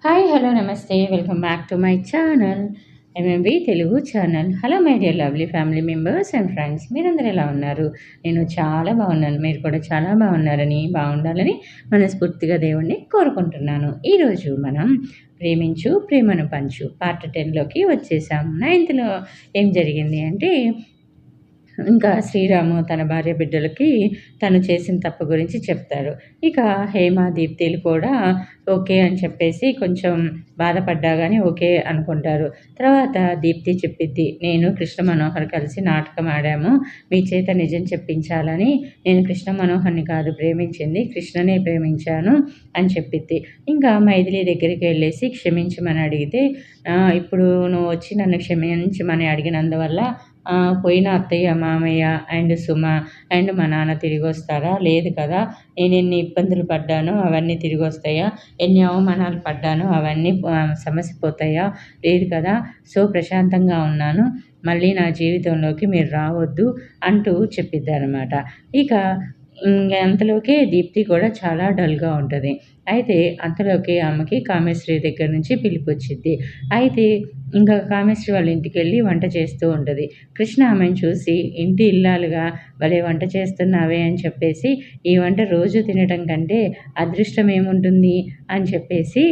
Hi hello నమస్తే welcome back to my channel MMV Telugu channel. Hello my dear lovely family members and friends, మీరందరూ ఎలా ఉన్నారు? నేను చాలా బాగున్నాను. మీరు కూడా చాలా బాగున్నారని, బాగుండాలని మనస్ఫూర్తిగా దేవుణ్ణి కోరుకుంటున్నాను. ఈరోజు మనం ప్రేమించు ప్రేమను పంచు పార్ట్ 10లోకి వచ్చేసాం. 9థ్లో ఏం జరిగింది అంటే, ఇంకా శ్రీరాము తన భార్య బిడ్డలకి తను చేసిన తప్పు గురించి చెప్తారు. ఇక హేమ దీప్తిలు కూడా ఓకే అని చెప్పేసి కొంచెం బాధపడ్డా కానీ ఓకే అనుకుంటారు. తర్వాత దీప్తి చెప్పిద్ది, నేను కృష్ణ మనోహర్ కలిసి నాటకం ఆడాము, మీ చేత నిజం చెప్పించాలని. నేను కృష్ణ మనోహర్ని కాదు ప్రేమించింది, కృష్ణనే ప్రేమించాను అని చెప్పిద్ది. ఇంకా మైథిలి దగ్గరికి వెళ్ళేసి క్షమించమని అడిగితే, ఇప్పుడు నువ్వు వచ్చి నన్ను క్షమించమని అడిగినందువల్ల పోయిన అత్తయ్య మామయ్య అండ్ సుమ అండ్ మా నాన్న తిరిగి వస్తారా? లేదు కదా. నేను ఎన్ని ఇబ్బందులు పడ్డానో అవన్నీ తిరిగి వస్తాయా? ఎన్ని అవమానాలు పడ్డానో అవన్నీ సమస్య పోతాయా? లేదు కదా. సో ప్రశాంతంగా ఉన్నాను, మళ్ళీ నా జీవితంలోకి మీరు రావద్దు అంటూ చెప్పిద్దనమాట. ఇక అంతలోకే దీప్తి కూడా చాలా డల్గా ఉంటుంది. అయితే అంతలోకి ఆమెకి కామేశ్వరి దగ్గర నుంచి పిలుపు వచ్చిద్ది. అయితే ఇంకా కామేశ్వరి వాళ్ళ ఇంటికి వెళ్ళి వంట చేస్తూ ఉంటుంది. కృష్ణ ఆమెను చూసి, ఇంటి ఇల్లాలుగా భలే వంట చేస్తున్నావే అని చెప్పేసి, ఈ వంట రోజు తినటం కంటే అదృష్టం ఏముంటుంది అని చెప్పేసి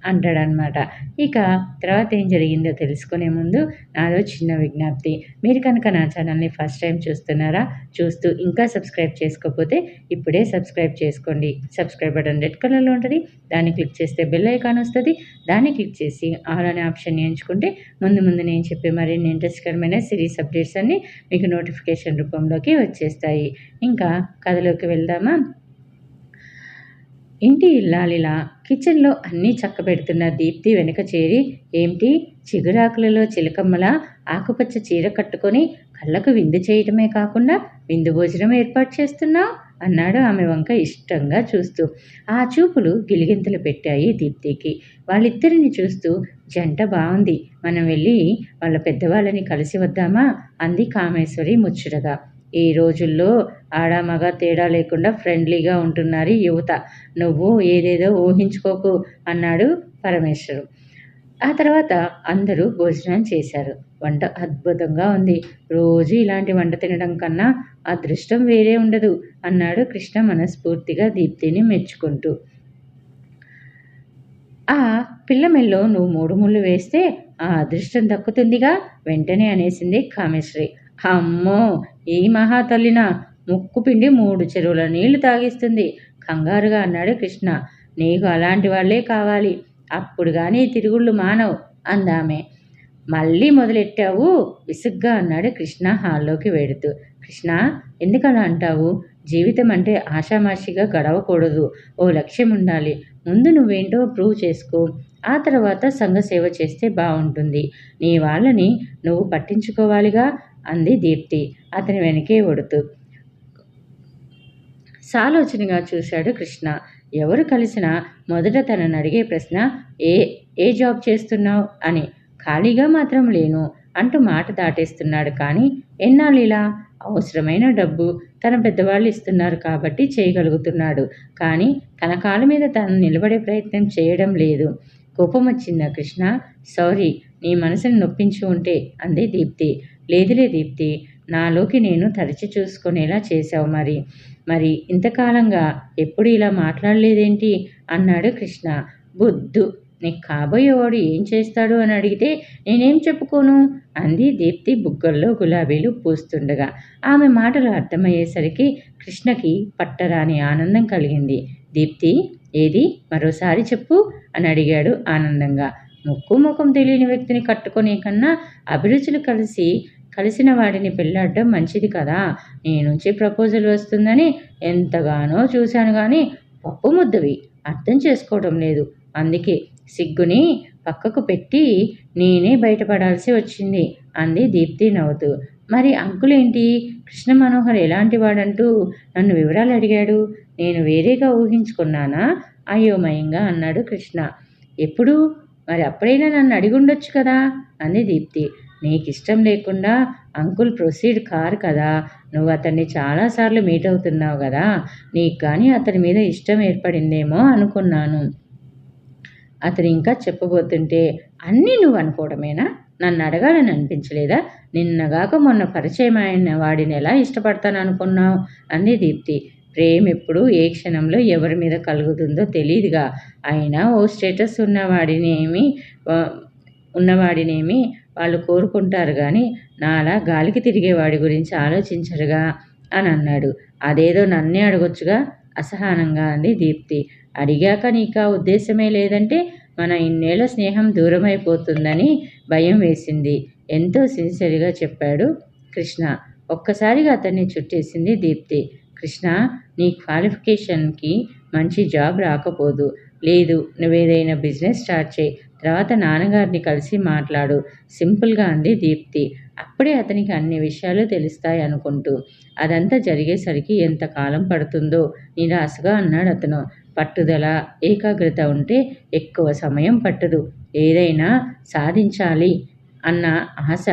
అంటాడనమాట. ఇక తర్వాత ఏం జరిగిందో తెలుసుకునే ముందు నాదో చిన్న విజ్ఞప్తి. మీరు కనుక నా ఛానల్ని ఫస్ట్ టైం చూస్తున్నారా? చూస్తూ ఇంకా సబ్స్క్రైబ్ చేసుకోకపోతే ఇప్పుడే సబ్స్క్రైబ్ చేసుకోండి. సబ్స్క్రైబ్ బటన్ రెడ్ కలర్లో ఉంటుంది, దాన్ని క్లిక్ చేస్తే బెల్ ఐకాన్ వస్తుంది. దాన్ని క్లిక్ చేసి ఆల్ అనే ఆప్షన్ని ఎంచుకుంటే ముందు ముందు నేను చెప్పే మరిన్ని ఇంట్రెస్ట్కరమైన సిరీస్ అప్డేట్స్ అన్నీ మీకు నోటిఫికేషన్ రూపంలోకి వచ్చేస్తాయి. ఇంకా కథలోకి వెళ్దామా? ఇంటి ఇల్లాలిలా కిచెన్లో అన్నీ చక్కబెడుతున్న దీప్తి వెనక చేరి, ఏమిటి చిగురాకులలో చిలకమ్మలా ఆకుపచ్చ చీర కట్టుకొని కళ్ళకు విందు చేయటమే కాకుండా విందు భోజనం ఏర్పాటు చేస్తున్నావు అన్నాడు ఆమె వంక ఇష్టంగా చూస్తూ. ఆ చూపులు గిలిగింతలు పెట్టాయి దీప్తికి. వాళ్ళిద్దరిని చూస్తూ, జంట బాగుంది, మనం వెళ్ళి వాళ్ళ పెద్దవాళ్ళని కలిసి వద్దామా అంది కామేశ్వరి ముచ్చటగా. ఈ రోజుల్లో ఆడ మగ తేడా లేకుండా ఫ్రెండ్లీగా ఉంటున్నారు యువత, నువ్వు ఏదేదో ఊహించుకోకు అన్నాడు పరమేశ్వరు. ఆ తర్వాత అందరూ భోజనం చేశారు. వంట అద్భుతంగా ఉంది, రోజు ఇలాంటి వంట తినడం కన్నా అదృష్టం వేరే ఉండదు అన్నాడు కృష్ణ మనస్ఫూర్తిగా దీప్తిని మెచ్చుకుంటూ. ఆ పిల్ల మెల్లో నువ్వు 3 ముళ్ళు వేస్తే ఆ అదృష్టం దక్కుతుందిగా వెంటనే అనేసింది కామేశ్వరి. అమ్మో, ఈ మహాతల్లినా, ముక్కు పిండి 3 చెరువుల నీళ్లు తాగిస్తుంది కంగారుగా అన్నాడు కృష్ణ. నీకు అలాంటి వాళ్లే కావాలి, అప్పుడు కానీ తిరుగుళ్ళు మానవు అందామె. మళ్ళీ మొదలెట్టావు విసుగ్గా అన్నాడు కృష్ణ హాల్లోకి వెడుతూ. కృష్ణ, ఎందుకలా అంటావు? జీవితం అంటే ఆషామాషిగా గడవకూడదు, ఓ లక్ష్యం ఉండాలి. ముందు నువ్వేంటో ప్రూవ్ చేసుకో, ఆ తర్వాత సంఘ సేవ చేస్తే బాగుంటుంది. నీ వాళ్ళని నువ్వు పట్టించుకోవాలిగా అంది దీప్తి అతని వెనకే ఒడుతూ. సాలోచనగా చూశాడు కృష్ణ. ఎవరు కలిసినా మొదట తనని అడిగే ప్రశ్న ఏ ఏ జాబ్ చేస్తున్నావు అని. ఖాళీగా మాత్రం లేను అంటూ మాట దాటేస్తున్నాడు. కానీ ఎన్నాళ్ళు ఇలా? అవసరమైన డబ్బు తన పెద్దవాళ్ళు ఇస్తున్నారు కాబట్టి చేయగలుగుతున్నాడు. కానీ తన కాళ్ళ మీద తను నిలబడే ప్రయత్నం చేయడం లేదు. కోపం వచ్చిందా కృష్ణ? సారీ, నీ మనసుని నొప్పించి ఉంటే అంది దీప్తి. లేదులే దీప్తి, నాలోకి నేను తరచి చూసుకునేలా చేశావు. మరి ఇంతకాలంగా ఎప్పుడు ఇలా మాట్లాడలేదేంటి అన్నాడు కృష్ణ. బుద్ధు, నీకు కాబోయేవాడు ఏం చేస్తాడు అని అడిగితే నేనేం చెప్పుకోను అంది దీప్తి బుగ్గల్లో గులాబీలు పూస్తుండగా. ఆమె మాటలు అర్థమయ్యేసరికి కృష్ణకి పట్టరాని ఆనందం కలిగింది. దీప్తి, ఏది మరోసారి చెప్పు అని అడిగాడు ఆనందంగా. ముక్కు ముఖం తెలియని వ్యక్తిని కట్టుకునే కన్నా అభిరుచులు కలిసిన వాడిని పెళ్ళాడడం మంచిది కదా. నీ నుంచి ప్రపోజల్ వస్తుందని ఎంతగానో చూశాను కానీ పప్పు ముద్దవి అర్థం చేసుకోవడం లేదు. అందుకే సిగ్గుని పక్కకు పెట్టి నేనే బయటపడాల్సి వచ్చింది అంది దీప్తి నవ్వుతూ. మరి అంకులేంటి? కృష్ణ మనోహర్ ఎలాంటి వాడంటూ నన్ను వివరాలు అడిగాడు. నేను వేరేగా ఊహించుకున్నానా? అయోమయంగా అన్నాడు కృష్ణ. ఎప్పుడు? మరి అప్పుడైనా నన్ను అడిగుండొచ్చు కదా అంది దీప్తి. నీకిష్టం లేకుండా అంకుల్ ప్రొసీడ్ కారు కదా. నువ్వు అతన్ని చాలాసార్లు మీట్ అవుతున్నావు కదా, నీకు కానీ అతని మీద ఇష్టం ఏర్పడిందేమో అనుకున్నాను. అతను ఇంకా చెప్పబోతుంటే, అన్నీ నువ్వు అనుకోవడమేనా? నన్ను అడగాలని అనిపించలేదా? నిన్నగాక మొన్న పరిచయమైన వాడిని ఎలా ఇష్టపడతాననుకున్నావు? అంది దీప్తి. ప్రేమెప్పుడు ఏ క్షణంలో ఎవరి మీద కలుగుతుందో తెలీదుగా. అయినా ఓ స్టేటస్ ఉన్నవాడినేమి వాళ్ళు కోరుకుంటారు గాని నాలా గాలికి తిరిగేవాడి గురించి ఆలోచించరుగా అని అన్నాడు. అదేదో నన్నే అడగొచ్చుగా అసహనంగా అంది దీప్తి. అడిగాక నీకా ఉద్దేశమే లేదంటే మన ఇన్నేళ్ల స్నేహం దూరమైపోతుందని భయం వేసింది. ఎంతో సిన్సియర్గా చెప్పాడు కృష్ణ. ఒక్కసారిగా అతన్ని చుట్టేసింది దీప్తి. కృష్ణ, నీ క్వాలిఫికేషన్కి మంచి జాబ్ రాకపోదు. లేదు, నువ్వేదైనా బిజినెస్ స్టార్ట్ చేయి. తర్వాత నాన్నగారిని కలిసి మాట్లాడు సింపుల్గా అంది దీప్తి. అప్పుడే అతనికి అన్ని విషయాలు తెలుస్తాయి అనుకుంటూ. అదంతా జరిగేసరికి ఎంత కాలం పడుతుందో నిరాశగా అన్నాడు అతను. పట్టుదల, ఏకాగ్రత ఉంటే ఎక్కువ సమయం పట్టదు. ఏదైనా సాధించాలి అన్న ఆశ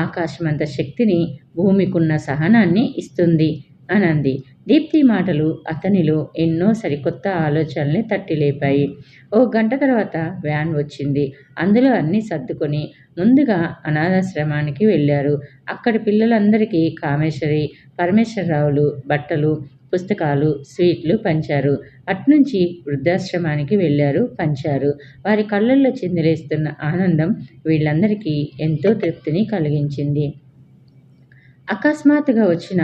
ఆకాశమంత శక్తిని, భూమికున్న సహనాన్ని ఇస్తుంది అనంది. దీప్తి మాటలు అతనిలో ఎన్నో సరికొత్త ఆలోచనల్ని తట్టిలేపాయి. ఓ గంట తర్వాత వ్యాన్ వచ్చింది. అందులో అన్నీ సర్దుకొని ముందుగా అనాథాశ్రమానికి వెళ్ళారు. అక్కడి పిల్లలందరికీ కామేశ్వరి, పరమేశ్వరరావులు బట్టలు, పుస్తకాలు, స్వీట్లు పంచారు. అట్నుంచి వృద్ధాశ్రమానికి వెళ్ళారు, పంచారు. వారి కళ్ళల్లో చిందులేస్తున్న ఆనందం వీళ్ళందరికీ ఎంతో తృప్తిని కలిగించింది. అకస్మాత్తుగా వచ్చిన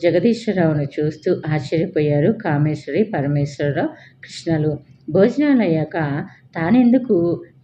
జగదీశ్వరరావును చూస్తూ ఆశ్చర్యపోయారు కామేశ్వరి, పరమేశ్వరరావు, కృష్ణలు. భోజనాలయ్యాక తానెందుకు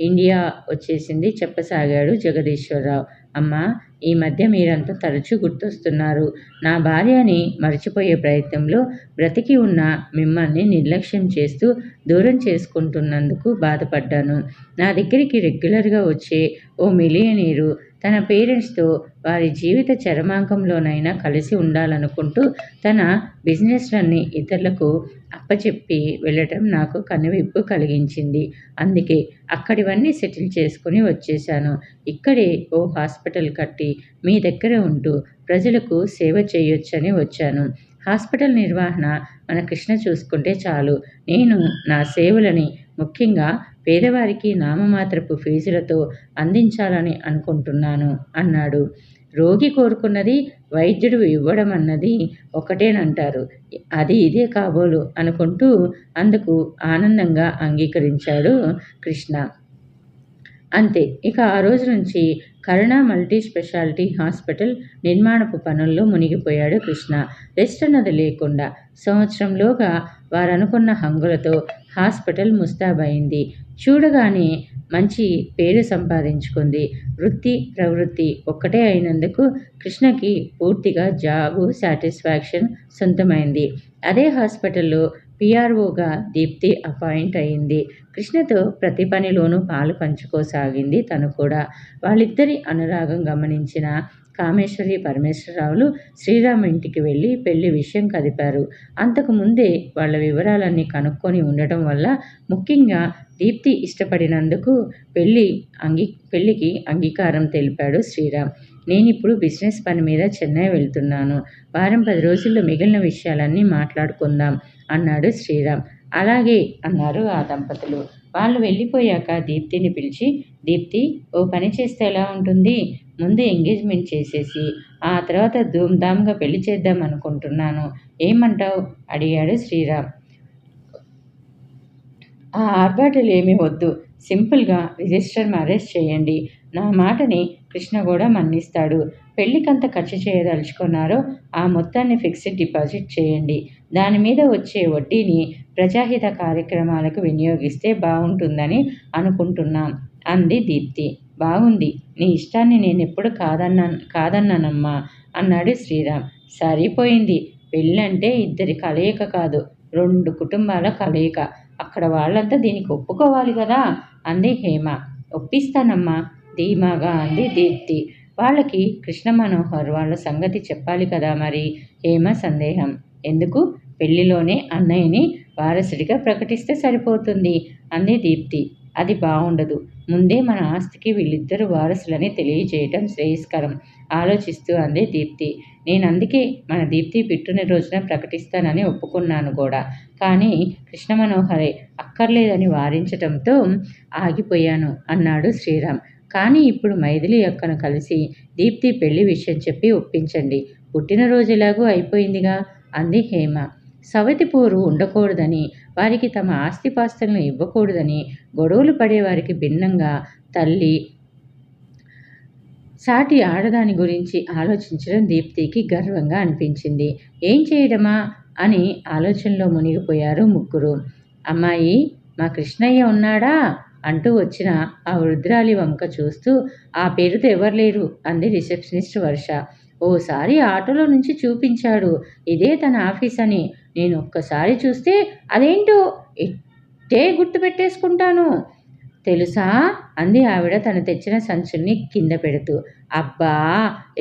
ఇండియా వచ్చేసింది చెప్పసాగాడు జగదీశ్వరరావు. అమ్మా, ఈ మధ్య మీరంతా తరచూ గుర్తొస్తున్నారు. నా భార్యని మర్చిపోయే ప్రయత్నంలో బ్రతికి ఉన్న మిమ్మల్ని నిర్లక్ష్యం చేస్తూ దూరం చేసుకుంటున్నందుకు బాధపడ్డాను. నా దగ్గరికి రెగ్యులర్గా వచ్చే ఓ మిలియనీరు తన పేరెంట్స్తో వారి జీవిత చరమాంకంలోనైనా కలిసి ఉండాలనుకుంటూ తన బిజినెస్లన్నీ ఇతరులకు అప్పచెప్పి వెళ్ళటం నాకు కనువిప్పు కలిగించింది. అందుకే అక్కడివన్నీ సెటిల్ చేసుకుని వచ్చేశాను. ఇక్కడే ఓ హాస్పిటల్ కట్టి మీ దగ్గర ఉంటూ ప్రజలకు సేవ చేయొచ్చని వచ్చాను. హాస్పిటల్ నిర్వహణ మన కృష్ణ చూసుకుంటే చాలు. నేను నా సేవలని ముఖ్యంగా పేదవారికి నామమాత్రపు ఫీజులతో అందించాలని అనుకుంటున్నాను అన్నాడు. రోగి కోరుకున్నది వైద్యుడు ఇవ్వడం అన్నది ఒకటేనంటారు. అది ఇదే కాబోలు అనుకుంటూ అందుకు ఆనందంగా అంగీకరించాడు కృష్ణ. అంతే. ఇక ఆ రోజు నుంచి కరుణ మల్టీ స్పెషాలిటీ హాస్పిటల్ నిర్మాణపు పనుల్లో మునిగిపోయాడు కృష్ణ. రెస్ట్ అన్నది లేకుండా సంవత్సరంలోగా వారనుకున్న హంగులతో హాస్పిటల్ ముస్తాబయింది. చూడగానే మంచి పేరు సంపాదించుకుంది. వృత్తి, ప్రవృత్తి ఒక్కటే అయినందుకు కృష్ణకి పూర్తిగా జాబు సాటిస్ఫాక్షన్ సొంతమైంది. అదే హాస్పిటల్లో పిఆర్ఓగా దీప్తి అపాయింట్ అయింది. కృష్ణతో ప్రతి పనిలోనూ పాలు పంచుకోసాగింది తను కూడా. వాళ్ళిద్దరి అనురాగం గమనించిన కామేశ్వరి, పరమేశ్వరరావులు శ్రీరామ్ ఇంటికి వెళ్ళి పెళ్లి విషయం కదిపారు. అంతకు ముందే వాళ్ళ వివరాలన్నీ కనుక్కొని ఉండటం వల్ల, ముఖ్యంగా దీప్తి ఇష్టపడినందుకు పెళ్లికి అంగీకారం తెలిపాడు శ్రీరామ్. నేనిప్పుడు బిజినెస్ పని మీద చెన్నై వెళ్తున్నాను. వారం 10 రోజుల్లో మిగిలిన విషయాలన్నీ మాట్లాడుకుందాం అన్నాడు శ్రీరామ్. అలాగే అన్నారు ఆ దంపతులు. వాళ్ళు వెళ్ళిపోయాక దీప్తిని పిలిచి, దీప్తి, ఓ పని చేస్తే ఎలా ఉంటుంది? ముందు ఎంగేజ్మెంట్ చేసేసి ఆ తర్వాత ధూమ్ధామ్గా పెళ్లి చేద్దాం అనుకుంటున్నాను. ఏమంటావు? అడిగాడు శ్రీరామ్. ఆ ఆర్భాటాలు ఏమీ వద్దు. సింపుల్గా రిజిస్టర్ మ్యారేజ్ చేయండి. నా మాటని కృష్ణ కూడా మన్నిస్తాడు. పెళ్లికంత ఖర్చు చేయదలుచుకున్నారో ఆ మొత్తాన్ని ఫిక్స్డ్ డిపాజిట్ చేయండి. దాని మీద వచ్చే వడ్డీని ప్రజాహిత కార్యక్రమాలకు వినియోగిస్తే బాగుంటుందని అనుకుంటున్నాం అంది దీప్తి. బాగుంది. నీ ఇష్టాన్ని నేనెప్పుడు కాదన్నానమ్మా అన్నాడు శ్రీరామ్. సరిపోయింది. పెళ్ళంటే ఇద్దరి కలయిక కాదు, 2 కుటుంబాల కలయిక. అక్కడ వాళ్ళంతా దీనికి ఒప్పుకోవాలి కదా అంది హేమ. ఒప్పిస్తానమ్మా ధీమాగా అంది దీప్తి. వాళ్ళకి కృష్ణ మనోహర్ వాళ్ళ సంగతి చెప్పాలి కదా మరి. హేమ సందేహం. ఎందుకు? పెళ్లిలోనే అన్నయ్యని వారసుడిగా ప్రకటిస్తే సరిపోతుంది అంది దీప్తి. అది బాగుండదు. ముందే మన ఆస్తికి వీళ్ళిద్దరు వారసులని తెలియజేయటం శ్రేయస్కరం ఆలోచిస్తూ అంది దీప్తి. నేను అందుకే మన దీప్తి పుట్టినరోజున ప్రకటిస్తానని ఒప్పుకున్నాను కూడా. కానీ కృష్ణ మనోహరే అక్కర్లేదని వారించటంతో ఆగిపోయాను అన్నాడు శ్రీరామ్. కానీ ఇప్పుడు మైథిలి అక్కను కలిసి దీప్తి పెళ్లి విషయం చెప్పి ఒప్పించండి. పుట్టినరోజు ఎలాగూ అయిపోయిందిగా అంది హేమ. సవతి పోరు ఉండకూడదని, వారికి తమ ఆస్తిపాస్తులను ఇవ్వకూడదని, గొడవలు పడేవారికి భిన్నంగా తల్లి సాటి ఆడదాని గురించి ఆలోచించడం దీప్తికి గర్వంగా అనిపించింది. ఏం చేయడమా అని ఆలోచనలో మునిగిపోయారు ముగ్గురు. అమ్మాయి, మా కృష్ణయ్య ఉన్నాడా అంటూ వచ్చిన ఆ వృద్ధురాలి వంక చూస్తూ ఆ పేరుతో ఎవరు లేరు అంది రిసెప్షనిస్ట్ వర్ష. ఓసారి ఆటోలో నుంచి చూపించాడు, ఇదే తన ఆఫీస్ అని. నేను ఒక్కసారి చూస్తే అదేంటో ఎట్టే గుర్తు పెట్టేసుకుంటాను తెలుసా అంది ఆవిడ తను తెచ్చిన సంచుల్ని కింద పెడుతూ. అబ్బా,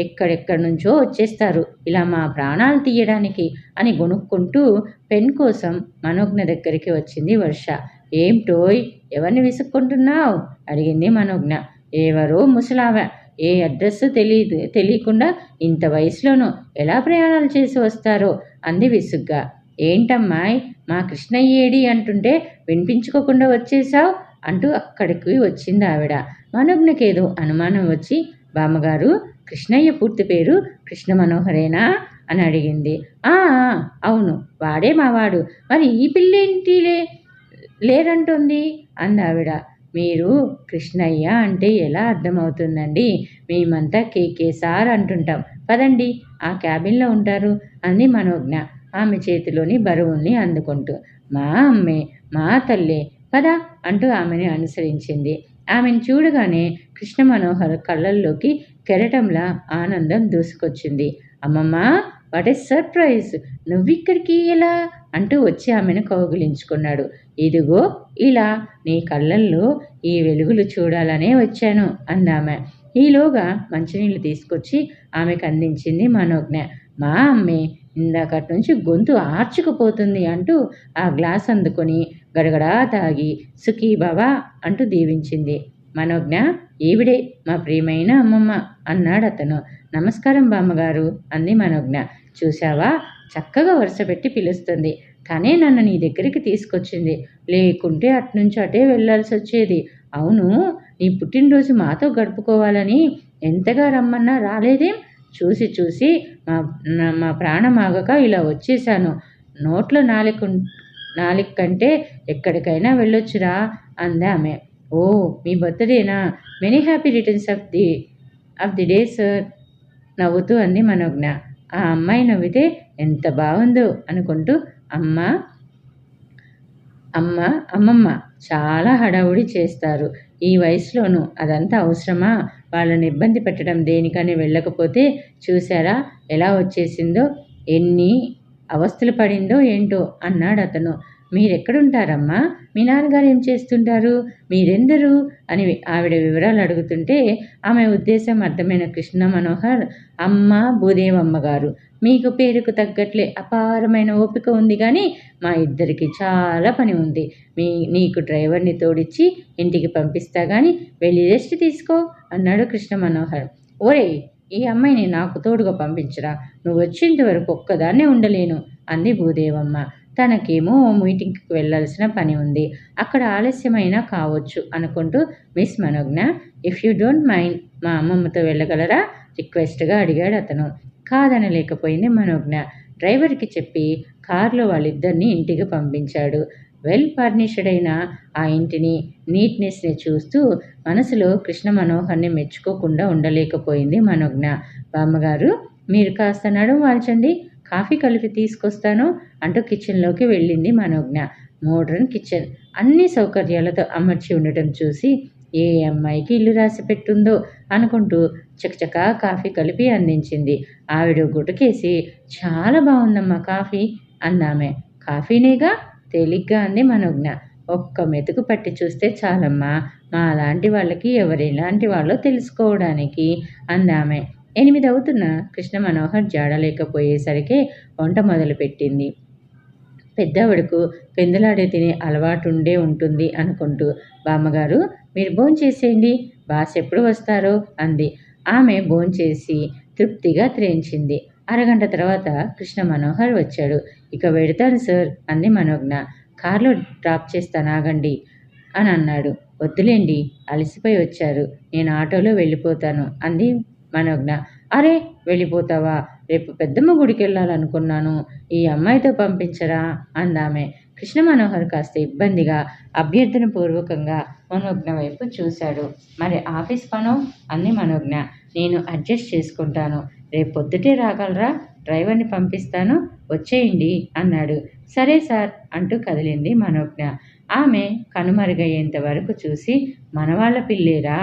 ఎక్కడెక్కడి నుంచో వచ్చేస్తారు ఇలా మా ప్రాణాలు తీయడానికి అని గొనుక్కుంటూ పెన్ కోసం మనోజ్ఞ దగ్గరికి వచ్చింది వర్ష. ఏంటోయ్, ఎవరిని విసుక్కుంటున్నావు అడిగింది మనోజ్ఞ. ఎవరో ముసలావ, ఏ అడ్రస్ తెలియకుండా ఇంత వయసులోనూ ఎలా ప్రయాణాలు చేసి వస్తారో అంది విసుగ్గా. ఏంటమ్మాయి, మా కృష్ణయ్యేడి అంటుంటే వినిపించుకోకుండా వచ్చేసావు అంటూ అక్కడికి వచ్చింది ఆవిడ. మనోజ్ఞకేదో అనుమానం వచ్చి, బామ్మగారు, కృష్ణయ్య పూర్తి పేరు కృష్ణ మనోహరేనా అని అడిగింది. అవును, వాడే మావాడు. మరి ఈ పిల్లేంటి లేరంటుంది అందావిడ. మీరు కృష్ణయ్య అంటే ఎలా అర్థమవుతుందండి? మేమంతా కేకే సార్ అంటుంటాం. పదండి, ఆ క్యాబిన్లో ఉంటారు అంది మనోజ్ఞ ఆమె చేతిలోని బరువుల్ని అందుకుంటూ. మా అమ్మే, మా తల్లే, పద అంటూ ఆమెని అనుసరించింది. ఆమెను చూడగానే కృష్ణ మనోహర్ కళ్ళల్లోకి కెరటంలా ఆనందం దూసుకొచ్చింది. అమ్మమ్మ, వాట్ ఏ సర్ప్రైజ్! నువ్విక్కడికి ఎలా అంటూ వచ్చి ఆమెను కౌగిలించుకున్నాడు. ఇదిగో ఇలా నీ కళ్ళల్లో ఈ వెలుగులు చూడాలనే వచ్చాను అందామె. ఈలోగా మంచినీళ్ళు తీసుకొచ్చి ఆమెకు అందించింది మనోజ్ఞ. మా అమ్మే ఇందాకటి నుంచి గొంతు ఆర్చుకుపోతుంది అంటూ ఆ గ్లాస్ అందుకొని గడగడా తాగి సుఖీ బాబా అంటూ దీవించింది. మనోజ్ఞ, ఈవిడే మా ప్రియమైన అమ్మమ్మ అన్నాడు అతను. నమస్కారం బామ్మగారు అంది మనోజ్ఞ. చూశావా, చక్కగా వరుస పెట్టి పిలుస్తుంది. తనే నన్ను నీ దగ్గరికి తీసుకొచ్చింది, లేకుంటే అట్నుంచి అటే వెళ్ళాల్సి వచ్చేది. అవును, నీ పుట్టినరోజు మాతో గడుపుకోవాలని ఎంతగా రమ్మన్నా రాలేదేం? చూసి చూసి మా ప్రాణం ఆగక ఇలా వచ్చేసాను. నోట్లో నాలుగు కంటే ఎక్కడికైనా వెళ్ళొచ్చురా అంది ఆమె. ఓ, మీ బర్త్డేనా? Many happy returns of the day sir నవ్వుతూ అంది మనోజ్ఞ. ఆ అమ్మాయి నవ్వితే ఎంత బాగుందో అనుకుంటూ అమ్మమ్మ చాలా హడావుడి చేస్తారు ఈ వయసులోనూ. అదంతా అవసరమా? వాళ్ళని ఇబ్బంది పెట్టడం దేనికని వెళ్ళకపోతే చూసారా ఎలా వచ్చేసిందో, ఎన్ని అవస్థలు పడిందో ఏంటో అన్నాడు అతను. మీరెక్కడుంటారమ్మా? మీ నాన్నగారు ఏం చేస్తుంటారు? మీరెందరు అని ఆవిడ వివరాలు అడుగుతుంటే ఆమె ఉద్దేశం అర్థమైన కృష్ణ మనోహర్, అమ్మ భూదేవమ్మ గారు. మీకు పేరుకు తగ్గట్లే అపారమైన ఓపిక ఉంది, కానీ మా ఇద్దరికి చాలా పని ఉంది. నీకు డ్రైవర్ని తోడిచ్చి ఇంటికి పంపిస్తా కానీ వెళ్ళి రెస్ట్ తీసుకో అన్నాడు కృష్ణ మనోహర్. ఓరేయ్, ఈ అమ్మాయిని నాకు తోడుగా పంపించరా, నువ్వు వచ్చేంత వరకు ఒక్కదాన్నే ఉండలేను అంది భూదేవమ్మ. తనకేమో మీటింగ్కి వెళ్ళాల్సిన పని ఉంది, అక్కడ ఆలస్యమైనా కావచ్చు అనుకుంటూ, miss Manogna, if you don't mind మా అమ్మమ్మతో వెళ్ళగలరా రిక్వెస్ట్గా అడిగాడు అతను. కాదనలేకపోయింది మనోజ్ఞ. డ్రైవర్కి చెప్పి కారులో వాళ్ళిద్దరినీ ఇంటికి పంపించాడు. వెల్ ఫర్నిష్డ్ అయిన ఆ ఇంటిని, నీట్నెస్ని చూస్తూ మనసులో కృష్ణ మనోహర్ని మెచ్చుకోకుండా ఉండలేకపోయింది మనోజ్ఞ. బామ్మగారు, మీరు కాస్త నడుము వాల్చండి, కాఫీ కలిపి తీసుకొస్తాను అంటూ కిచెన్లోకి వెళ్ళింది మనోజ్ఞ. మోడ్రన్ కిచెన్, అన్ని సౌకర్యాలతో అమర్చి ఉండటం చూసి ఏ అమ్మాయికి ఇల్లు రాసి పెట్టుందో అనుకుంటూ చకచకా కాఫీ కలిపి అందించింది. ఆవిడ గుటకేసి, చాలా బాగుందమ్మా కాఫీ అందామె. కాఫీనేగా తేలిగ్గా అంది మనోజ్ఞ. ఒక్క మెతుకు పట్టి చూస్తే చాలమ్మా, మా అలాంటి వాళ్ళకి ఎవరెలాంటి వాళ్ళో తెలుసుకోవడానికి అందామె. 8 అవుతున్న కృష్ణ మనోహర్ జాడలేకపోయేసరికి వంట మొదలుపెట్టింది. పెద్దవిడకు పెందులాడే తినే అలవాటు ఉండే ఉంటుంది అనుకుంటూ, బామ్మగారు మీరు భోంచేసేయండి, బాస్ ఎప్పుడు వస్తారో అంది. ఆమె భోంచేసి తృప్తిగా త్రేయించింది. అరగంట తర్వాత కృష్ణ మనోహర్ వచ్చాడు. ఇక వెడతాను సార్ అంది మనోజ్ఞ. కార్లో డ్రాప్ చేస్తాను ఆగండి అని అన్నాడు. వద్దులేండి, అలసిపోయి వచ్చారు, నేను ఆటోలో వెళ్ళిపోతాను అంది మనోజ్ఞ. అరే వెళ్ళిపోతావా, రేపు పెద్దమ్మ గుడికి వెళ్ళాలనుకున్నాను, ఈ అమ్మాయితో పంపించరా అందామె. కృష్ణ మనోహర్ కాస్త ఇబ్బందిగా అభ్యర్థన పూర్వకంగా మనోజ్ఞ వైపు చూశాడు. మరి ఆఫీస్ పనో అంది మనోజ్ఞ. నేను అడ్జస్ట్ చేసుకుంటాను, రేపు పొద్దుటే రాగలరా, డ్రైవర్ని పంపిస్తాను, వచ్చేయండి అన్నాడు. సరే సార్ అంటూ కదిలింది మనోజ్ఞ. ఆమె కనుమరుగయ్యేంత వరకు చూసి, మనవాళ్ల పిల్లేరా,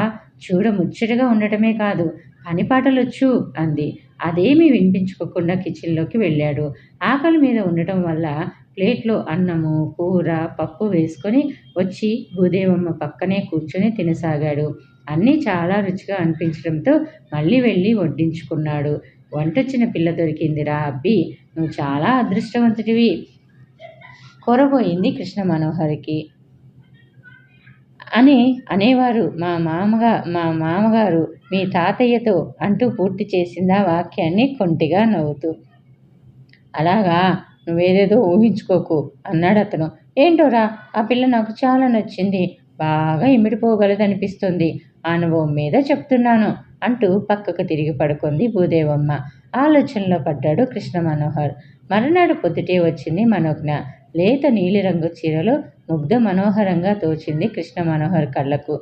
చూడ ముచ్చటగా ఉండటమే కాదు పనిపాటలొచ్చు అంది. అదేమీ వినిపించుకోకుండా కిచెన్లోకి వెళ్ళాడు. ఆకలి మీద ఉండటం వల్ల ప్లేట్లో అన్నము, కూర, పప్పు వేసుకొని వచ్చి భూదేవమ్మ పక్కనే కూర్చొని తినసాగాడు. అన్నీ చాలా రుచిగా అనిపించడంతో మళ్ళీ వెళ్ళి వడ్డించుకున్నాడు. వంటొచ్చిన పిల్ల దొరికిందిరా అబ్బి, నువ్వు చాలా అదృష్టవంతుడివి కొరబోయింది కృష్ణ మనోహర్కి. అని అనేవారు మా మామగారు మీ తాతయ్యతో అంటూ పూర్తి చేసింది ఆ వాక్యాన్ని కొంటిగా నవ్వుతూ. అలాగా, నువ్వేదేదో ఊహించుకోకు అన్నాడు అతను. ఏంటోరా, ఆ పిల్ల నాకు చాలా నచ్చింది, బాగా ఇమిడిపోగలదనిపిస్తుంది, అనుభవం మీద చెప్తున్నాను అంటూ పక్కకు తిరిగి పడుకుంది భూదేవమ్మ. ఆలోచనలో పడ్డాడు కృష్ణ మనోహర్. మరునాడు పొద్దుటే వచ్చింది మనోజ్ఞ. లేత నీలిరంగు చీరలో ముగ్ధ మనోహరంగా తోచింది కృష్ణ మనోహర్ కళ్ళకు.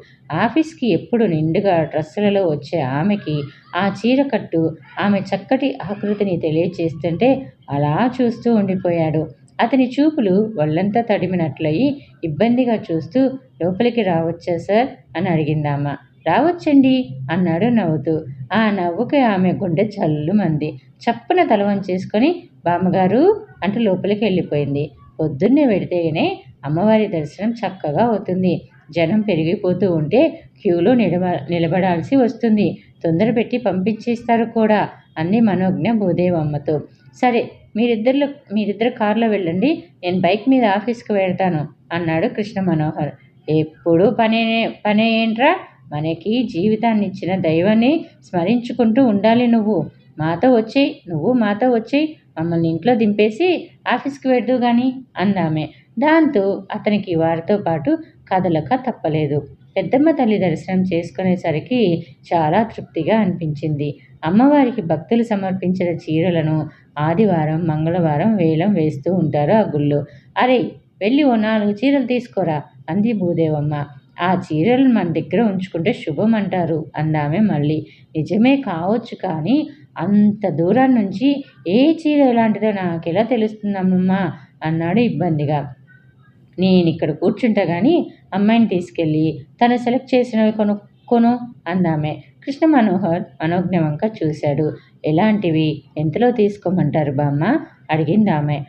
ఆఫీస్కి ఎప్పుడు నిండుగా డ్రెస్సులలో వచ్చే ఆమెకి ఆ చీర కట్టు ఆమె చక్కటి ఆకృతిని తెలియచేస్తుంటే అలా చూస్తూ ఉండిపోయాడు. అతని చూపులు ఒళ్ళంతా తడిమినట్లయి ఇబ్బందిగా చూస్తూ, లోపలికి రావచ్చా సార్ అని అడిగిందామ. రావచ్చండి అన్నాడు నవ్వుతూ. ఆ నవ్వుకి ఆమె గుండె జల్లుమంది. చప్పున తల వంచేసుకొని బామ్మగారు అంటూ లోపలికి వెళ్ళిపోయింది. పొద్దున్నే వెడితేనే అమ్మవారి దర్శనం చక్కగా అవుతుంది. జనం పెరిగిపోతూ ఉంటే క్యూలో నిలబడాల్సి వస్తుంది, తొందర పెట్టి పంపించేస్తారు కూడా అంది మనోజ్ఞ భూదేవమ్మతో. సరే, మీరిద్దరు కారులో వెళ్ళండి, నేను బైక్ మీద ఆఫీస్కి వెళ్తాను అన్నాడు కృష్ణ మనోహర్. ఎప్పుడు పనే ఏంట్రా, మనకి జీవితాన్ని ఇచ్చిన దైవాన్ని స్మరించుకుంటూ ఉండాలి. నువ్వు మాతో వచ్చేయి, మమ్మల్ని ఇంట్లో దింపేసి ఆఫీస్కి వెళ్తూ గాని అందామె. దాంతో అతనికి వారితో పాటు కదలక తప్పలేదు. పెద్దమ్మ తల్లి దర్శనం చేసుకునేసరికి చాలా తృప్తిగా అనిపించింది. అమ్మవారికి భక్తులు సమర్పించిన చీరలను ఆదివారం, మంగళవారం వేలం వేస్తూ ఉంటారు ఆ గుళ్ళో. అరే వెళ్ళి ఓ 4 చీరలు తీసుకోరా అంది భూదేవమ్మ. ఆ చీరలను మన దగ్గర ఉంచుకుంటే శుభం అంటారు అందామె మళ్ళీ. నిజమే కావచ్చు, కానీ అంత దూరం నుంచి ఏ చీర ఎలాంటిదో నాకెలా తెలుస్తుందమ్మమ్మా అన్నాడు ఇబ్బందిగా. నేనిక్కడ కూర్చుంటా గానీ అమ్మాయిని తీసుకెళ్ళి తను సెలెక్ట్ చేసినవి కొను అందామె. కృష్ణ మనోహర్ మనోజ్ఞ వంక చూశాడు. ఎలాంటివి, ఎంతలో తీసుకోమంటారు బామ్మ అడిగిందామె.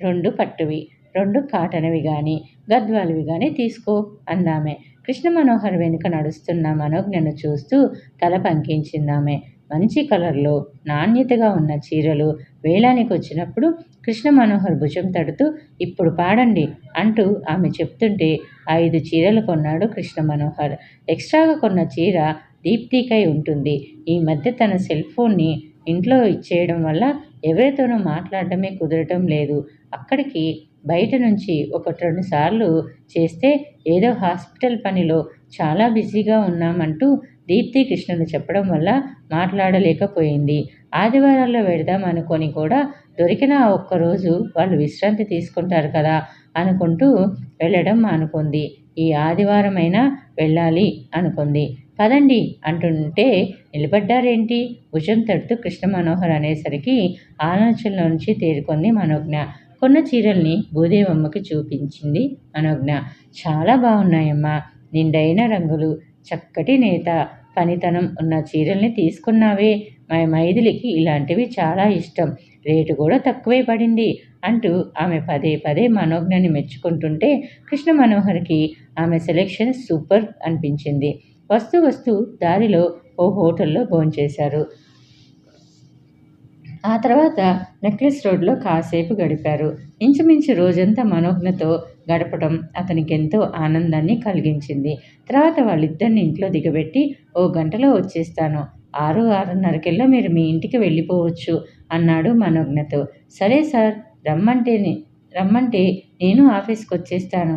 2 పట్టువి, 2 కాటన్వి కానీ గద్వాలువి కానీ తీసుకో అందామె. కృష్ణ మనోహర్ వెనుక నడుస్తున్న మనోజ్ఞను చూస్తూ తల పంకించిందామె. మంచి కలర్లో నాణ్యతగా ఉన్న చీరలు వేలానికి వచ్చినప్పుడు కృష్ణ మనోహర్ భుజం తడుతూ ఇప్పుడు పాడండి అంటూ ఆమె చెప్తుంటే 5 చీరలు కొన్నాడు కృష్ణ మనోహర్. ఎక్స్ట్రాగా కొన్న చీర దీప్తికై ఉంటుంది. ఈ మధ్య తన సెల్ ఫోన్ని ఇంట్లో ఇచ్చేయడం వల్ల ఎవరితోనూ మాట్లాడటమే కుదరటం లేదు. అక్కడికి బయట నుంచి 1-2 సార్లు చేస్తే ఏదో హాస్పిటల్ పనిలో చాలా బిజీగా ఉన్నామంటూ దీప్తి కృష్ణను చెప్పడం వల్ల మాట్లాడలేకపోయింది. ఆదివారాల్లో వెడదాం అనుకొని కూడా దొరికిన ఆ ఒక్కరోజు వాళ్ళు విశ్రాంతి తీసుకుంటారు కదా అనుకుంటూ వెళ్ళడం మానుకుంది. ఈ ఆదివారమైనా వెళ్ళాలి అనుకుంది. పదండి అంటుంటే నిలబడ్డారేంటి భుజం తడుతూ కృష్ణ మనోహర్ అనేసరికి ఆలోచనలో నుంచి తేరుకుంది మనోజ్ఞ. కొన్న చీరల్ని భూదేవమ్మకి చూపించింది మనోజ్ఞ. చాలా బాగున్నాయమ్మా, నిండైన రంగులు, చక్కటి నేత పనితనం ఉన్న చీరల్ని తీసుకున్నావే, మా మైథిలికి ఇలాంటివి చాలా ఇష్టం, రేటు కూడా తక్కువే పడింది అంటూ ఆమె పదే పదే మనోజ్ఞని మెచ్చుకుంటుంటే కృష్ణ మనోహర్కి ఆమె సెలెక్షన్ సూపర్ అనిపించింది. వస్తూ దారిలో ఓ హోటల్లో భోంచేశారు. ఆ తర్వాత నెక్లెస్ రోడ్లో కాసేపు గడిపారు. ఇంచుమించు రోజంతా మనోజ్ఞతో గడపడం అతనికి ఎంతో ఆనందాన్ని కలిగించింది. తర్వాత వాళ్ళిద్దరిని ఇంట్లో దిగబెట్టి, "ఓ గంటలో వచ్చేస్తాను. 6:30కల్లా మీరు మీ ఇంటికి వెళ్ళిపోవచ్చు" అన్నాడు మనోజ్ఞతో. "సరే సార్, రమ్మంటే నేను ఆఫీస్‌కొచ్చేస్తాను"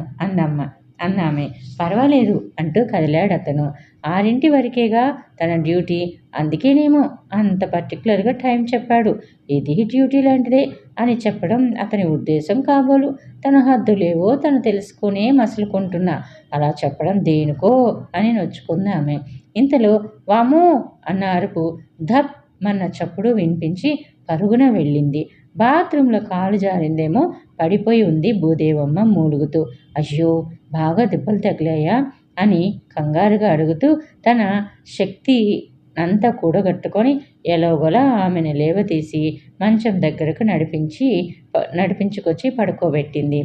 అందామె. "పర్వాలేదు" అంటూ కదిలాడతను. 6 వరకేగా తన డ్యూటీ, అందుకేనేమో అంత పర్టిక్యులర్‌గా టైం చెప్పాడు. ఇది డ్యూటీ లాంటిదే అని చెప్పడం అతని ఉద్దేశం కాబోలు. తన హద్దులేవో తను తెలుసుకునే మసులుకుంటున్నా అలా చెప్పడం దేనికో అని నొచ్చుకుందామె. ఇంతలో వామ్మో అన్న అరుపు, ధప్ మన్న చప్పుడు వినిపించి పరుగున వెళ్ళింది. బాత్రూంలో కాలు జారిందేమో, పడిపోయి ఉంది భూదేవమ్మ మూలుగుతూ. "అయ్యో, బాగా దెబ్బలు తగిలాయా" అని కంగారుగా అడుగుతూ తన శక్తి అంతా కూడగట్టుకొని ఎలాగోలా ఆమెను లేవతీసి మంచం దగ్గరకు నడిపించుకొచ్చి పడుకోబెట్టింది.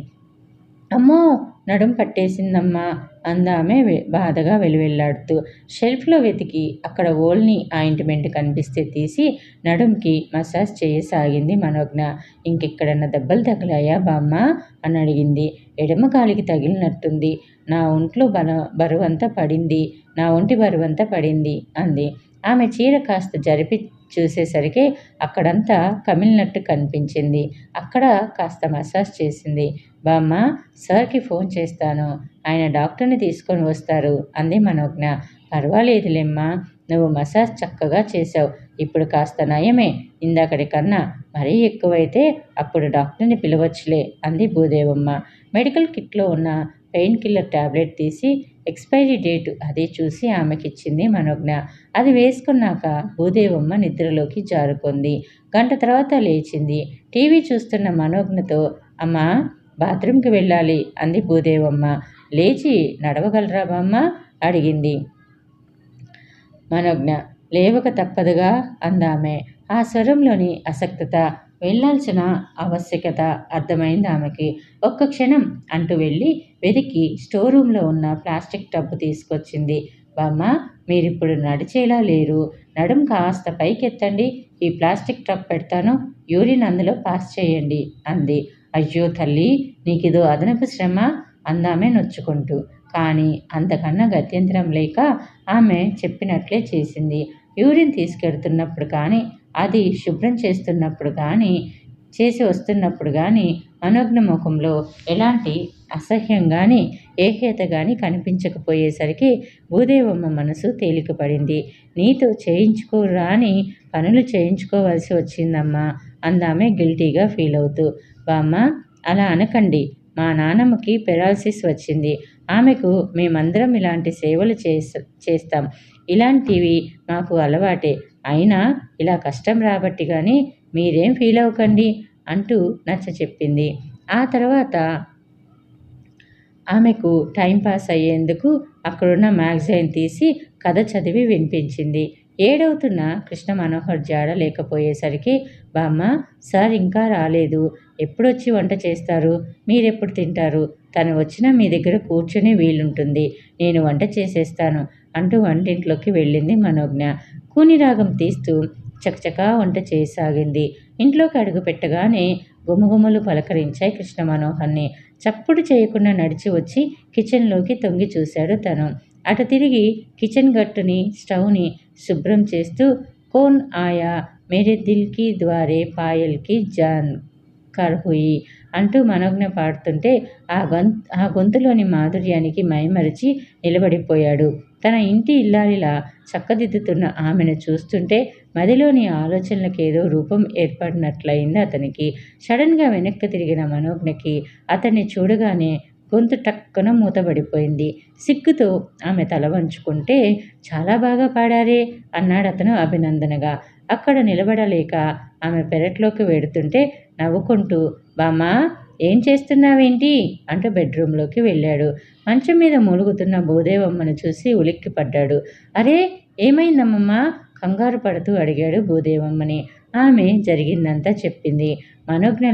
"అమ్మో, నడుం పట్టేసిందమ్మా" అందామె బాధగా వెలువెల్లాడుతూ. షెల్ఫ్లో వెతికి అక్కడ ఓల్ని ఆయింట్మెంట్ కనిపిస్తే తీసి నడుంకి మసాజ్ చేయసాగింది మనోజ్ఞ. "ఇంకెక్కడన్నా దెబ్బలు తగిలాయా బామ్మ" అని అడిగింది. "ఎడమ కాలికి తగిలినట్టుంది. నా ఒంటి బరువంతా పడింది" అంది. ఆమె చీర కాస్త జరిపి చూసేసరికి అక్కడంతా కమిలినట్టు కనిపించింది. అక్కడ కాస్త మసాజ్ చేసింది. "బామ్మ, సార్కి ఫోన్ చేస్తాను. ఆయన డాక్టర్ని తీసుకొని వస్తారు" అంది మనోజ్ఞ. "పర్వాలేదులేమ్మా, నువ్వు మసాజ్ చక్కగా చేశావు. ఇప్పుడు కాస్త నయమే. ఇందాకటి కన్నా మరీ ఎక్కువైతే అప్పుడు డాక్టర్ని పిలవచ్చులే" అంది భూదేవమ్మ. మెడికల్ కిట్లో ఉన్న పెయిన్ కిల్లర్ టాబ్లెట్ తీసి ఎక్స్పైరీ డేటు అది చూసి ఆమెకిచ్చింది మనోజ్ఞ. అది వేసుకున్నాక భూదేవమ్మ నిద్రలోకి జారుకుంది. గంట తర్వాత లేచింది. టీవీ చూస్తున్న మనోజ్ఞతో, "అమ్మా, బాత్రూంకి వెళ్ళాలి" అంది భూదేవమ్మ. "లేచి నడవగలరా బామ్మ" అడిగింది మనోజ్ఞ. "లేవక తప్పదుగా" అందామె. ఆ స్వరంలోని అసక్తత, వెళ్ళాల్సిన ఆవశ్యకత అర్థమైంది ఆమెకి. "ఒక్క క్షణం" అంటూ వెళ్ళి వెతికి స్టోర్ రూంలో ఉన్న ప్లాస్టిక్ టబ్బు తీసుకొచ్చింది. "బామ్మ, మీరిప్పుడు నడిచేలా లేరు. నడుం కాస్త పైకెత్తండి. ఈ ప్లాస్టిక్ టబ్ పెడతాను. యూరిన్ అందులో పాస్ చేయండి" అంది. "అయ్యో తల్లీ, నీకిదో అదనపు శ్రమ" అందామె నొచ్చుకుంటూ. కానీ అంతకన్నా గత్యంతరం లేక ఆమె చెప్పినట్లే చేసింది. యూరిన్ తీసుకెడుతున్నప్పుడు కానీ, అది శుభ్రం చేసి వస్తున్నప్పుడు కానీ మనోజ్ఞ ముఖంలో ఎలాంటి అసహ్యం కానీ, ఏహ్యత కానీ కనిపించకపోయేసరికి భూదేవమ్మ మనసు తేలికపడింది. "నీతో చేయించుకోరాని పనులు చేయించుకోవలసి వచ్చిందమ్మా" అందామె గిల్టీగా ఫీల్ అవుతూ. "బామ్మ, అలా అనకండి. మా నాన్నమ్మకి పెరాలసిస్ వచ్చింది. ఆమెకు మేమందరం ఇలాంటి సేవలు చేస్తాం. ఇలాంటివి మాకు అలవాటే. అయినా ఇలా కష్టం రాబట్టి గాని మీరేం ఫీల్ అవ్వకండి" అంటూ నచ్చచెప్పింది. ఆ తర్వాత ఆమెకు టైంపాస్ అయ్యేందుకు అక్కడున్న మ్యాగజైన్ తీసి కథ చదివి వినిపించింది. ఏడవుతున్న కృష్ణ మనోహర్ జాడ లేకపోయేసరికి, "బామ్మ, సార్ ఇంకా రాలేదు. ఎప్పుడొచ్చి వంట చేస్తారు? మీరెప్పుడు తింటారు? తను వచ్చినా మీ దగ్గర కూర్చునే వీలుంటుంది. నేను వంట చేసేస్తాను" అంటూ వంటింట్లోకి వెళ్ళింది మనోజ్ఞ. కూనిరాగం తీస్తూ చకచకా వంట చేయసాగింది. ఇంట్లోకి అడుగుపెట్టగానే గుమగుమలు పలకరించాయి కృష్ణ మనోహర్ని. చప్పుడు చేయకుండా నడిచి వచ్చి కిచెన్లోకి తొంగి చూశాడు తను. అటు తిరిగి కిచెన్ గట్టుని, స్టవ్ని శుభ్రం చేస్తూ, "కోన్ ఆయా మేరే దిల్ కి ద్వారే పాయల్ కి జాన్ కర్ హుయి" అంటూ మనోజ్ఞ పాడుతుంటే ఆ గొంతులోని మాధుర్యానికి మైమరిచి నిలబడిపోయాడు. తన ఇంటి ఇల్లాలిలా చక్కదిద్దుతున్న ఆమెను చూస్తుంటే మదిలోని ఆలోచనలకేదో రూపం ఏర్పడినట్లయింది అతనికి. సడన్గా వెనక్కి తిరిగిన మనోజ్ఞకి అతన్ని చూడగానే గొంతు టక్కున మూతబడిపోయింది. సిగ్గుతో ఆమె తల వంచుకుంటే, "చాలా బాగా పాడారే" అన్నాడతను అభినందనగా. అక్కడ నిలబడలేక ఆమె పెరట్లోకి వెడుతుంటే నవ్వుకుంటూ, "బామ్మా, ఏం చేస్తున్నావేంటి" అంటూ బెడ్రూంలోకి వెళ్ళాడు. మంచం మీద మూలుగుతున్న భూదేవమ్మను చూసి ఉలిక్కిపడ్డాడు. "అరే, ఏమైందమ్మమ్మా" కంగారు పడుతూ అడిగాడు భూదేవమ్మని. ఆమె జరిగిందంతా చెప్పింది. మనోజ్ఞ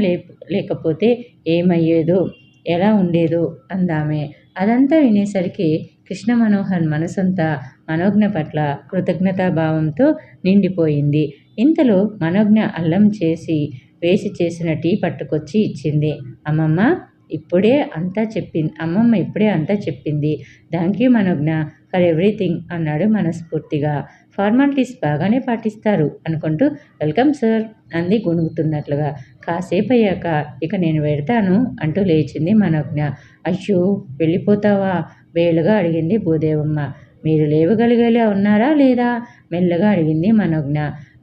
లేకపోతే ఏమయ్యేదో, ఎలా ఉండేదో అందామె. అదంతా వినేసరికి కృష్ణ మనోహర్ మనసంతా మనోజ్ఞ పట్ల కృతజ్ఞతాభావంతో నిండిపోయింది. ఇంతలో మనోజ్ఞ అల్లం చేసి వేసి చేసిన టీ పట్టుకొచ్చి ఇచ్చింది. అమ్మమ్మ ఇప్పుడే అంతా చెప్పింది. Thank you Manogna for everything అన్నాడు మనస్ఫూర్తిగా. ఫార్మాలిటీస్ బాగానే పాటిస్తారు అనుకుంటూ వెల్కమ్ సార్ అంది గొణుగుతున్నట్లుగా. కాసేపు అయ్యాక ఇక నేను వెడతాను అంటూ లేచింది మనోజ్ఞ. అయ్యో వెళ్ళిపోతావా వేలుగా అడిగింది భూదేవమ్మ. మీరు లేవగలిగేలా ఉన్నారా లేదా మెల్లగా అడిగింది మనోజ్ఞ.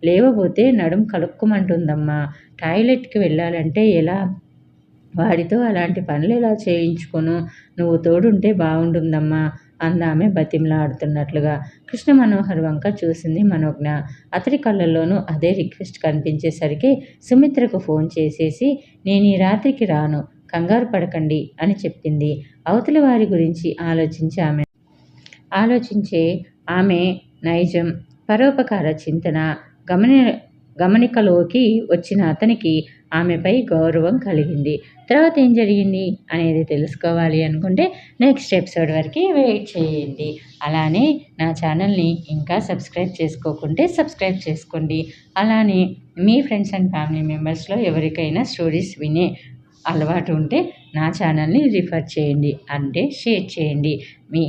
లేవబోతే నడుం కలుక్కుమంటుందమ్మా. టాయిలెట్కి వెళ్ళాలంటే ఎలా? వాడితో అలాంటి పనులు ఎలా చేయించుకోను? నువ్వు తోడుంటే బాగుంటుందమ్మా అందామె బతిమలాడుతున్నట్లుగా. కృష్ణ మనోహర్ వంక చూసింది మనోజ్ఞ. అతడి కళ్ళల్లోనూ అదే రిక్వెస్ట్ కనిపించేసరికి సుమిత్రకు ఫోన్ చేసేసి నేను ఈ రాత్రికి రాను, కంగారు పడకండి అని చెప్పింది. అవతలి వారి గురించి ఆలోచించే ఆమె నైజం, పరోపకార చింతన గమనికలోకి వచ్చిన అతనికి ఆమెపై గౌరవం కలిగింది. తర్వాత ఏం జరిగింది అనేది తెలుసుకోవాలి అనుకుంటే నెక్స్ట్ ఎపిసోడ్ వరకు వెయిట్ చేయండి. అలానే నా ఛానల్ని ఇంకా సబ్స్క్రైబ్ చేసుకోకుంటే సబ్స్క్రైబ్ చేసుకోండి. అలానే మీ ఫ్రెండ్స్ అండ్ ఫ్యామిలీ మెంబర్స్లో ఎవరికైనా స్టోరీస్ వినే అలవాటు ఉంటే నా ఛానల్ని రిఫర్ చేయండి, అంటే షేర్ చేయండి. మీ